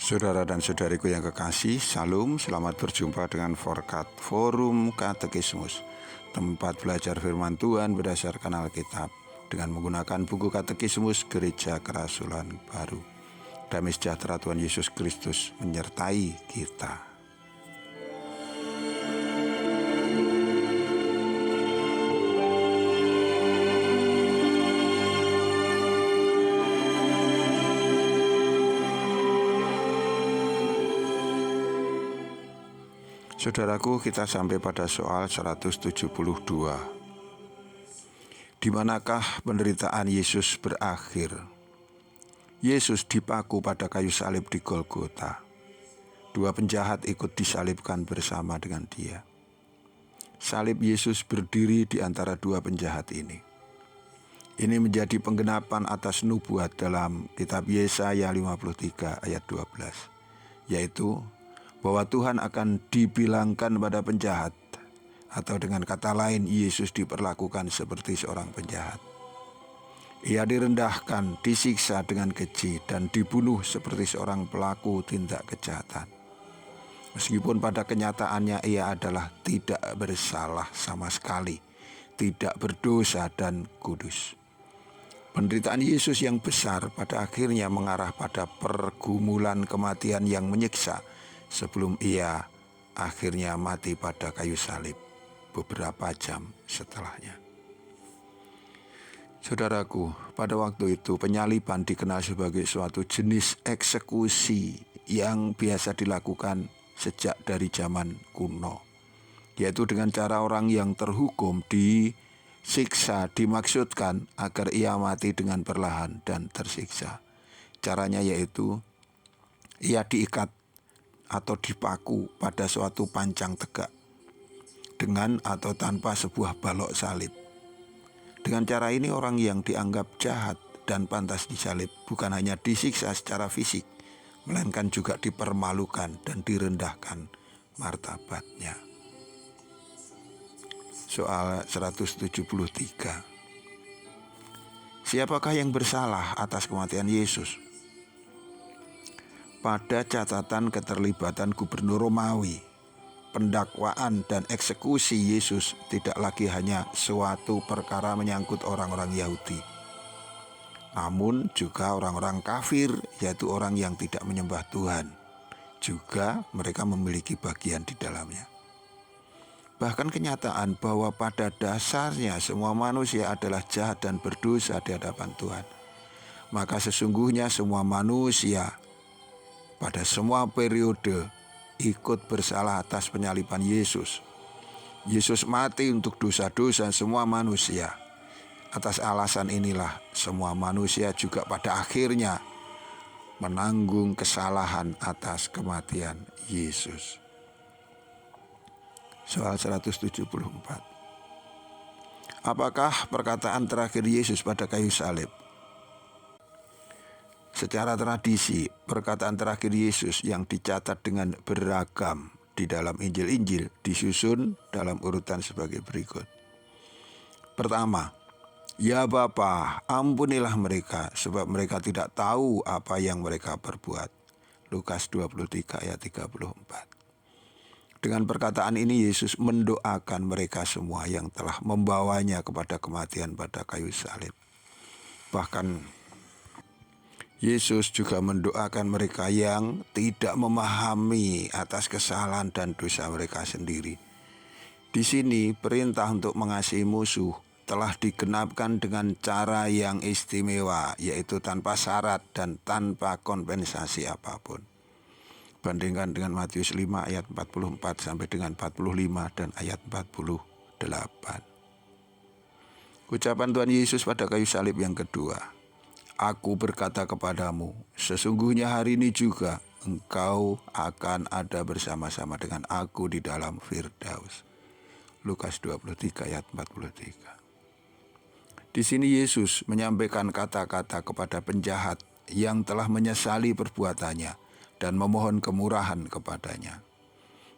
Saudara dan saudariku yang kekasih, Salam, selamat berjumpa dengan Forum Katekismus, tempat belajar firman Tuhan berdasarkan Alkitab dengan menggunakan buku Katekismus Gereja Kerasulan Baru. Damai sejahtera Tuhan Yesus Kristus menyertai kita. Saudaraku, kita sampai pada soal 172. Di manakah penderitaan Yesus berakhir? Yesus dipaku pada kayu salib di Golgota. Dua penjahat ikut disalibkan bersama dengan dia. Salib Yesus berdiri di antara dua penjahat ini. Ini menjadi penggenapan atas nubuat dalam kitab Yesaya 53 ayat 12, yaitu bahwa Tuhan akan dibilangkan pada penjahat, atau dengan kata lain, Yesus diperlakukan seperti seorang penjahat. Ia direndahkan, disiksa dengan keji, dan dibunuh seperti seorang pelaku tindak kejahatan. Meskipun pada kenyataannya ia adalah tidak bersalah sama sekali, tidak berdosa dan kudus. Penderitaan Yesus yang besar pada akhirnya mengarah pada pergumulan kematian yang menyiksa, sebelum ia akhirnya mati pada kayu salib beberapa jam setelahnya. Saudaraku, pada waktu itu penyaliban dikenal sebagai suatu jenis eksekusi yang biasa dilakukan sejak dari zaman kuno, yaitu dengan cara orang yang terhukum disiksa dimaksudkan agar ia mati dengan perlahan dan tersiksa. Caranya yaitu ia diikat atau dipaku pada suatu pancang tegak dengan atau tanpa sebuah balok salib. Dengan cara ini orang yang dianggap jahat dan pantas disalib bukan hanya disiksa secara fisik, melainkan juga dipermalukan dan direndahkan martabatnya. Soal 173. Siapakah yang bersalah atas kematian Yesus? Pada catatan keterlibatan Gubernur Romawi, pendakwaan dan eksekusi Yesus tidak lagi hanya suatu perkara menyangkut orang-orang Yahudi, namun juga orang-orang kafir, yaitu orang yang tidak menyembah Tuhan. Juga mereka memiliki bagian di dalamnya. Bahkan kenyataan bahwa pada dasarnya semua manusia adalah jahat dan berdosa di hadapan Tuhan. Maka sesungguhnya semua manusia pada semua periode ikut bersalah atas penyaliban Yesus. Yesus mati untuk dosa-dosa semua manusia. Atas alasan inilah semua manusia juga pada akhirnya menanggung kesalahan atas kematian Yesus. Soal 174. Apakah perkataan terakhir Yesus pada kayu salib? Secara tradisi, perkataan terakhir Yesus yang dicatat dengan beragam di dalam Injil-Injil disusun dalam urutan sebagai berikut. Pertama, ya Bapa, ampunilah mereka, sebab mereka tidak tahu apa yang mereka perbuat. Lukas 23 ayat 34. Dengan perkataan ini Yesus mendoakan mereka semua yang telah membawanya kepada kematian pada kayu salib. Bahkan Yesus juga mendoakan mereka yang tidak memahami atas kesalahan dan dosa mereka sendiri. Di sini perintah untuk mengasihi musuh telah digenapkan dengan cara yang istimewa, yaitu tanpa syarat dan tanpa kompensasi apapun. Bandingkan dengan Matius 5 ayat 44 sampai dengan 45 dan ayat 48. Ucapan Tuhan Yesus pada kayu salib yang kedua. Aku berkata kepadamu, sesungguhnya hari ini juga engkau akan ada bersama-sama dengan aku di dalam Firdaus. Lukas 23 ayat 43. Di sini Yesus menyampaikan kata-kata kepada penjahat yang telah menyesali perbuatannya dan memohon kemurahan kepadanya.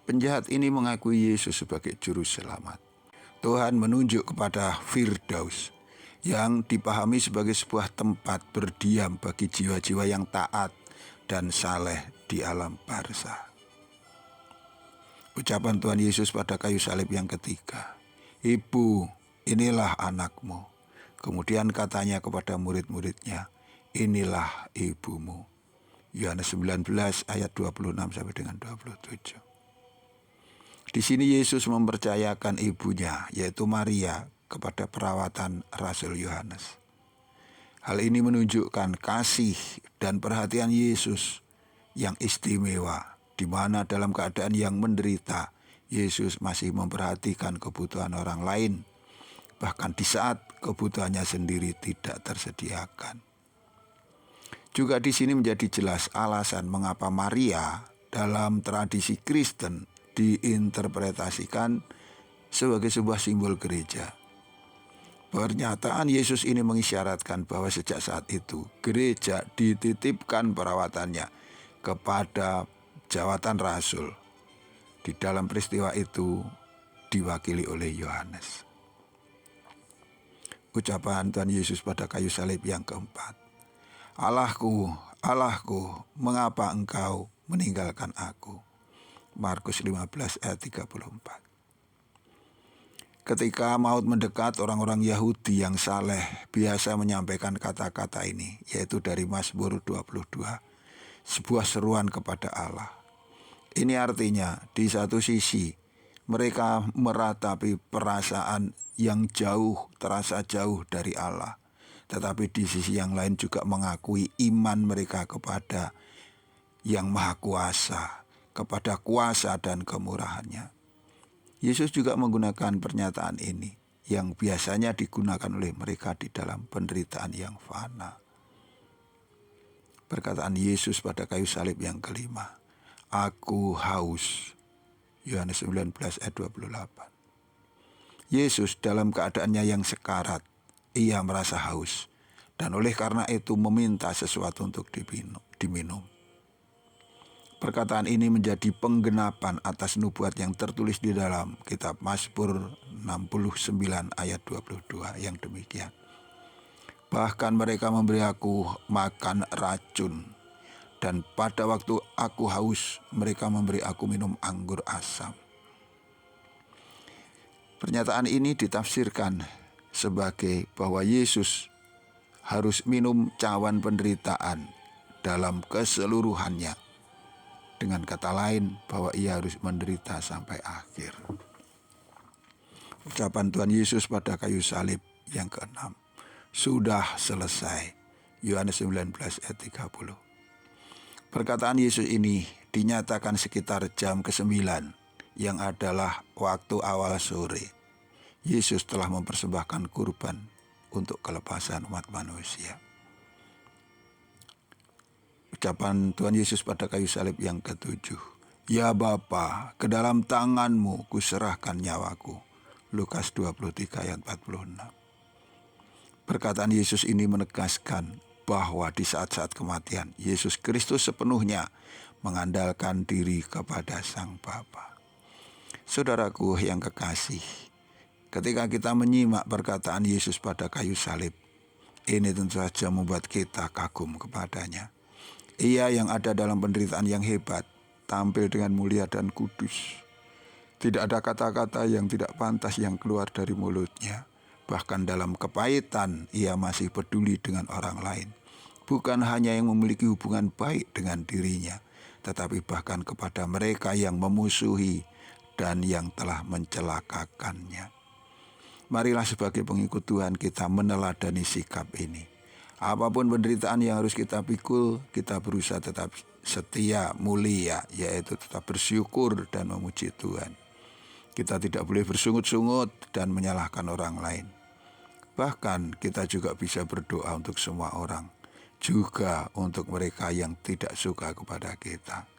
Penjahat ini mengakui Yesus sebagai juru selamat. Tuhan menunjuk kepada Firdaus, yang dipahami sebagai sebuah tempat berdiam bagi jiwa-jiwa yang taat dan saleh di alam barzah. Ucapan Tuhan Yesus pada kayu salib yang ketiga, "Ibu, inilah anakmu." Kemudian katanya kepada murid-muridnya, "Inilah ibumu." Yohanes 19 ayat 26 sampai dengan 27. Di sini Yesus mempercayakan ibunya, yaitu Maria, kepada perawatan Rasul Yohanes. Hal ini menunjukkan kasih dan perhatian Yesus yang istimewa, di mana dalam keadaan yang menderita, Yesus masih memperhatikan kebutuhan orang lain, bahkan di saat kebutuhannya sendiri tidak tersediakan. Juga di sini menjadi jelas alasan mengapa Maria dalam tradisi Kristen diinterpretasikan sebagai sebuah simbol gereja. Pernyataan Yesus ini mengisyaratkan bahwa sejak saat itu gereja dititipkan perawatannya kepada jawatan rasul. Di dalam peristiwa itu diwakili oleh Yohanes. Ucapan Tuhan Yesus pada kayu salib yang keempat, "Allahku, Allahku, mengapa engkau meninggalkan aku?" Markus 15 ayat 34. Ketika maut mendekat, orang-orang Yahudi yang saleh biasa menyampaikan kata-kata ini, yaitu dari Mazmur 22, sebuah seruan kepada Allah. Ini artinya di satu sisi mereka meratapi perasaan yang jauh, terasa jauh dari Allah. Tetapi di sisi yang lain juga mengakui iman mereka kepada Yang Maha Kuasa, kepada kuasa dan kemurahannya. Yesus juga menggunakan pernyataan ini yang biasanya digunakan oleh mereka di dalam penderitaan yang fana. Perkataan Yesus pada kayu salib yang kelima, "Aku haus." Yohanes 19 ayat 28. Yesus dalam keadaannya yang sekarat, ia merasa haus, dan oleh karena itu meminta sesuatu untuk diminum. Perkataan ini menjadi penggenapan atas nubuat yang tertulis di dalam kitab Mazmur 69 ayat 22 yang demikian. "Bahkan mereka memberi aku makan racun, dan pada waktu aku haus, mereka memberi aku minum anggur asam." Pernyataan ini ditafsirkan sebagai bahwa Yesus harus minum cawan penderitaan dalam keseluruhannya. Dengan kata lain, bahwa ia harus menderita sampai akhir. Ucapan Tuhan Yesus pada kayu salib yang keenam, "Sudah selesai." Yohanes 19 ayat 30. Perkataan Yesus ini dinyatakan sekitar jam ke-9, yang adalah waktu awal sore. Yesus telah mempersembahkan kurban untuk kelepasan umat manusia. Ucapan Tuhan Yesus pada kayu salib yang ke-7, "Ya Bapa, ke dalam tangan-Mu kuserahkan nyawaku." Lukas 23 ayat 46. Perkataan Yesus ini menegaskan bahwa di saat-saat kematian, Yesus Kristus sepenuhnya mengandalkan diri kepada Sang Bapa. Saudaraku yang kekasih, ketika kita menyimak perkataan Yesus pada kayu salib, ini tentu saja membuat kita kagum kepadanya. Ia yang ada dalam penderitaan yang hebat, tampil dengan mulia dan kudus. Tidak ada kata-kata yang tidak pantas yang keluar dari mulutnya. Bahkan dalam kepahitan, ia masih peduli dengan orang lain. Bukan hanya yang memiliki hubungan baik dengan dirinya, tetapi bahkan kepada mereka yang memusuhi dan yang telah mencelakakannya. Marilah sebagai pengikut Tuhan kita meneladani sikap ini. Apapun penderitaan yang harus kita pikul, kita berusaha tetap setia, mulia, yaitu tetap bersyukur dan memuji Tuhan. Kita tidak boleh bersungut-sungut dan menyalahkan orang lain. Bahkan kita juga bisa berdoa untuk semua orang, juga untuk mereka yang tidak suka kepada kita.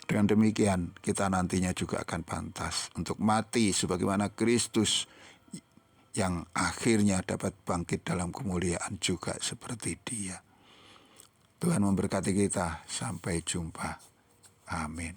Dengan demikian, kita nantinya juga akan pantas untuk mati sebagaimana Kristus yang akhirnya dapat bangkit dalam kemuliaan juga seperti Dia. Tuhan memberkati kita. Sampai jumpa. Amin.